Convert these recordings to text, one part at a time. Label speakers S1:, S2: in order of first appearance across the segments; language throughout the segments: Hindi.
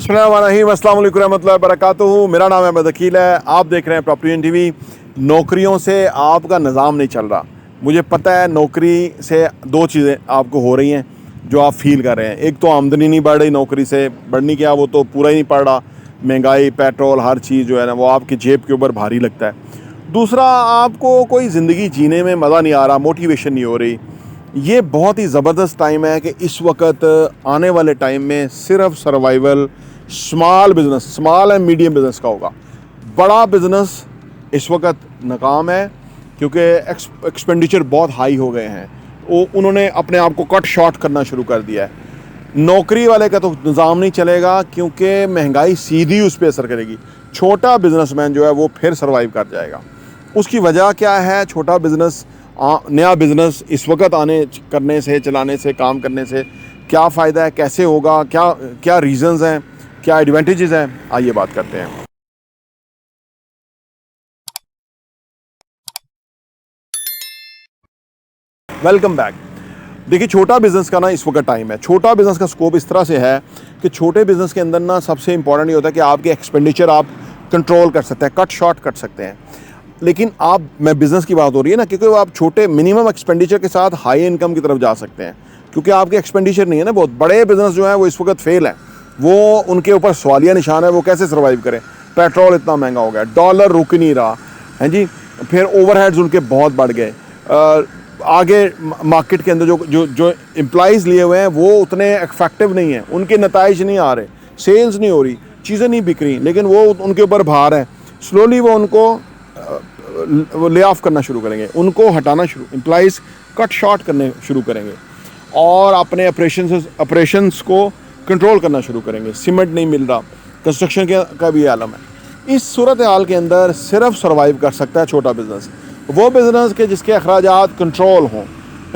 S1: बिस्मिल्लाहिर्रहमानिर्रहीम, अस्सलाम वालेकुम रहमतुल्लाहि व बरकातुहू। मेरा नाम अहमद अकील है। आप देख रहे हैं प्रॉपर्टी इन टीवी। नौकरियों से आपका निज़ाम नहीं चल रहा। मुझे पता है नौकरी से दो चीज़ें आपको हो रही हैं जो आप फील कर रहे हैं। एक तो आमदनी नहीं बढ़ रही, नौकरी से बढ़नी क्या, वो तो पूरा ही नहीं पड़ रहा। महंगाई, पेट्रोल, हर चीज़ जो है ना वो आपकी जेब के ऊपर भारी लगता है। दूसरा, आपको कोई ज़िंदगी जीने में मज़ा नहीं आ रहा, मोटिवेशन नहीं हो रही। ये बहुत ही ज़बरदस्त टाइम है कि इस वक्त आने वाले टाइम में सिर्फ survival small and medium business का होगा। बड़ा बिज़नेस इस वक्त नाकाम है क्योंकि एक्सपेंडिचर बहुत हाई हो गए हैं। वो उन्होंने अपने आप को कट शॉर्ट करना शुरू कर दिया है। नौकरी वाले का तो निज़ाम नहीं चलेगा क्योंकि महंगाई सीधी उस पर असर करेगी। छोटा बिजनेसमैन जो है वो फिर सर्वाइव कर जाएगा। उसकी वजह क्या है? छोटा बिज़नेस, नया बिज़नेस इस वक्त आने करने से, चलाने से, काम करने से क्या फ़ायदा है, कैसे होगा, क्या क्या रीज़न्स हैं, क्या एडवांटेजेस हैं, आइए बात करते हैं। Welcome back. देखिए, छोटा बिज़नेस का ना इस वक्त टाइम है। छोटा बिज़नेस का स्कोप इस तरह से है कि छोटे बिज़नेस के अंदर ना सबसे इंपॉर्टेंट ये होता है कि आपके एक्सपेंडिचर आप कंट्रोल कर सकते हैं, कट शॉर्ट कर सकते हैं। लेकिन मैं बिज़नेस की बात हो रही है ना, क्योंकि आप छोटे मिनिमम एक्सपेंडिचर के साथ हाई इनकम की तरफ जा सकते हैं क्योंकि आपके एक्सपेंडिचर नहीं है ना। बहुत बड़े बिज़नेस जो है वो इस वक्त फेल है, वो उनके ऊपर सवालिया निशान है, वो कैसे सर्वाइव करें। पेट्रोल इतना महंगा हो गया, डॉलर रुक नहीं रहा है जी, फिर ओवरहेड्स उनके बहुत बढ़ गए। आगे मार्केट के अंदर जो एम्प्लॉइज़ लिए हुए हैं वो उतने इफेक्टिव नहीं हैं, उनके नताइज नहीं आ रहे, सेल्स नहीं हो रही, चीज़ें नहीं बिक रही, लेकिन वो उनके ऊपर भार है। स्लोली वो उनको ले ऑफ करना शुरू करेंगे, उनको हटाना शुरू, एम्प्लॉइज़ कट शॉर्ट करने शुरू करेंगे और अपने ऑपरेशंस को कंट्रोल करना शुरू करेंगे। सीमेंट नहीं मिल रहा, कंस्ट्रक्शन का भी आलम है। इस सूरत हाल के अंदर सिर्फ सर्वाइव कर सकता है छोटा बिज़नेस, वो बिज़नेस के जिसके अखराजात कंट्रोल हों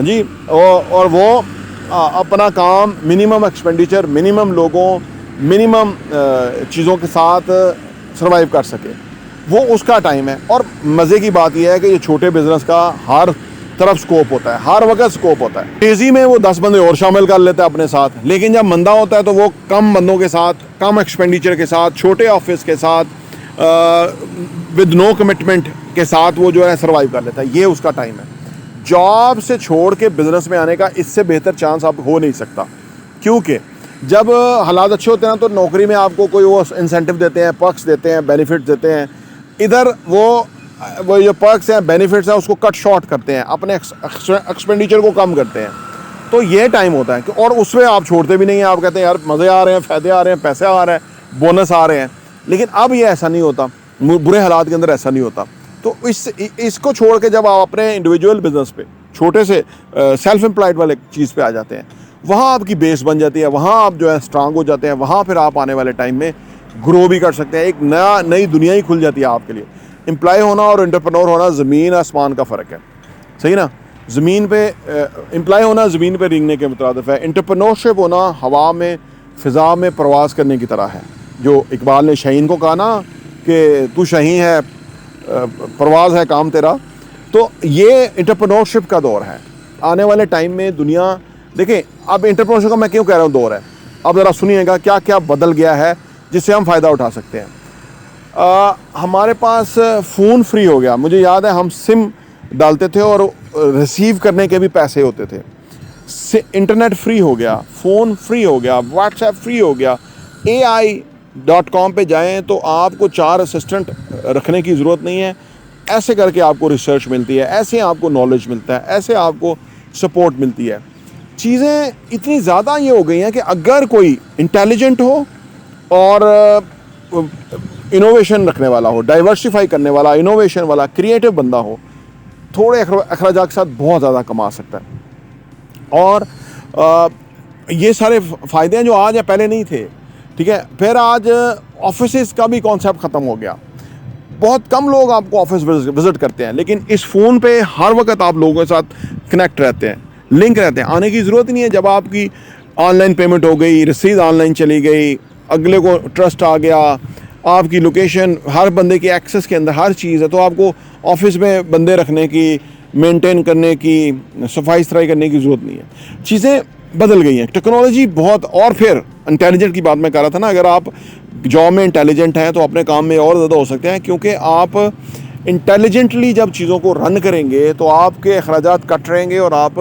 S1: जी, और वो अपना काम मिनिमम एक्सपेंडिचर, मिनिमम लोगों, मिनिमम चीज़ों के साथ सर्वाइव कर सके। वो उसका टाइम है। और मज़े की बात यह है कि ये छोटे बिज़नेस का हर तरफ स्कोप होता है, हर वक्त स्कोप होता है। तेज़ी में वो 10 बंदे और शामिल कर लेता है अपने साथ, लेकिन जब मंदा होता है तो वो कम बंदों के साथ, कम एक्सपेंडिचर के साथ, छोटे ऑफिस के साथ, विद नो कमिटमेंट के साथ वो जो है सर्वाइव कर लेता है। ये उसका टाइम है। जॉब से छोड़ के बिज़नेस में आने का इससे बेहतर चांस अब हो नहीं सकता, क्योंकि जब हालात अच्छे होते हैं तो नौकरी में आपको कोई वो इंसेंटिव देते हैं, पर्क्स देते हैं, बेनिफिट्स देते हैं। इधर वो जो पर्क्स हैं, बेनिफिट्स हैं, उसको कट शॉर्ट करते हैं, अपने एक्सपेंडिचर को कम करते हैं। तो ये टाइम होता है कि, और उसमें आप छोड़ते भी नहीं हैं। आप कहते हैं यार मज़े आ रहे हैं, फ़ायदे आ रहे हैं, पैसे आ रहे हैं, बोनस आ रहे हैं। लेकिन अब ये ऐसा नहीं होता, बुरे हालात के अंदर ऐसा नहीं होता। तो इसको छोड़ के जब आप अपने इंडिविजुअल बिज़नेस पे, छोटे से सेल्फ एम्प्लॉयड वाले चीज़ पे आ जाते हैं, वहाँ आपकी बेस बन जाती है, वहाँ आप जो है स्ट्रांग हो जाते हैं। वहाँ फिर आप आने वाले टाइम में ग्रो भी कर सकते हैं। एक नई दुनिया ही खुल जाती है आपके लिए। एम्प्लॉय होना और एंटरप्रेन्योर होना ज़मीन आसमान का फ़र्क है, सही ना। ज़मीन पे एम्प्लॉय होना ज़मीन पे रेंगने के मुताबिक है। एंटरप्रेन्योरशिप होना हवा में, फ़िज़ा में परवाज़ करने की तरह है। जो इकबाल ने शाहीन को कहा ना कि तू शाहीन है, परवाज़ है काम तेरा। तो ये एंटरप्रेन्योरशिप का दौर है। आने वाले टाइम में दुनिया, देखें अब एंटरप्रेन्योरशिप का मैं क्यों कह रहा हूँ दौर है, अब ज़रा सुनिएगा क्या क्या बदल गया है जिससे हम फ़ायदा उठा सकते हैं। हमारे पास फ़ोन फ्री हो गया। मुझे याद है हम सिम डालते थे और रिसीव करने के भी पैसे होते थे। इंटरनेट फ्री हो गया, फ़ोन फ्री हो गया, व्हाट्सएप फ्री हो गया। AI.com पे जाएं तो आपको 4 असिस्टेंट रखने की ज़रूरत नहीं है। ऐसे करके आपको रिसर्च मिलती है, ऐसे आपको नॉलेज मिलता है, ऐसे आपको सपोर्ट मिलती है। चीज़ें इतनी ज़्यादा ये हो गई हैं कि अगर कोई इंटेलिजेंट हो और इनोवेशन रखने वाला हो, डाइवर्सिफाई करने वाला, इनोवेशन वाला, क्रिएटिव बंदा हो, थोड़े अखराजात के साथ बहुत ज़्यादा कमा सकता है। और ये सारे फ़ायदे हैं जो आज या पहले नहीं थे, ठीक है। फिर आज ऑफिस का भी कॉन्सेप्ट ख़त्म हो गया। बहुत कम लोग आपको ऑफिस विज़िट करते हैं, लेकिन इस फ़ोन पे हर वक्त आप लोगों के साथ कनेक्ट रहते हैं, लिंक रहते हैं। आने की ज़रूरत नहीं है। जब आपकी ऑनलाइन पेमेंट हो गई, रसीद ऑनलाइन चली गई, अगले को ट्रस्ट आ गया, आपकी लोकेशन हर बंदे के एक्सेस के अंदर हर चीज़ है, तो आपको ऑफिस में बंदे रखने की, मेंटेन करने की, सफाई सफाई करने की ज़रूरत नहीं है। चीज़ें बदल गई हैं टेक्नोलॉजी बहुत। और फिर इंटेलिजेंट की बात मैं कर रहा था ना, अगर आप जॉब में इंटेलिजेंट हैं तो अपने काम में और ज़्यादा हो सकते हैं, क्योंकि आप इंटेलिजेंटली जब चीज़ों को रन करेंगे तो आपके अखराजात कट रहेंगे और आप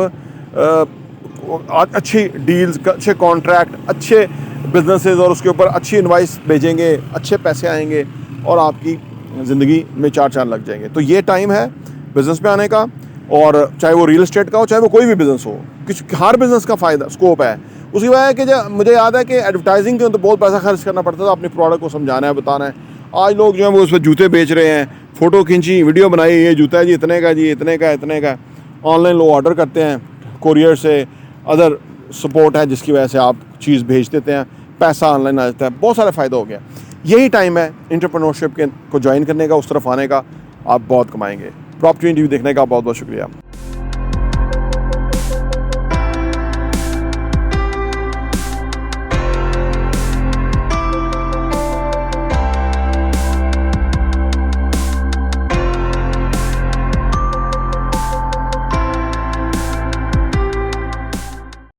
S1: अच्छी डील्स, अच्छे कॉन्ट्रैक्ट, अच्छे बिजनेसेस और उसके ऊपर अच्छी इनवाइस भेजेंगे, अच्छे पैसे आएंगे और आपकी ज़िंदगी में चार चांद लग जाएंगे। तो ये टाइम है बिज़नेस पे आने का, और चाहे वो रियल एस्टेट का हो, चाहे वो कोई भी बिज़नेस हो, हर बिज़नेस का फ़ायदा स्कोप है। उसकी वजह है कि जब मुझे याद है कि एडवर्टाइजिंग के तो बहुत पैसा खर्च करना पड़ता था, अपने प्रोडक्ट को समझाना है, बताना है। आज लोग जो है वो उस पर जूते बेच रहे हैं, फ़ोटो खींची, वीडियो बनाई, ये जूता है जी इतने का, जी इतने का, इतने का। ऑनलाइन लोग ऑर्डर करते हैं, कोरियर से, अदर सपोर्ट है जिसकी वजह से आप चीज़ भेज देते हैं, पैसा ऑनलाइन आ जाता है, बहुत सारा फ़ायदा हो गया। यही टाइम है एंटरप्रेन्योरशिप के को ज्वाइन करने का, उस तरफ आने का, आप बहुत कमाएंगे। प्रॉपर्टी इंटरव्यू देखने का बहुत बहुत शुक्रिया।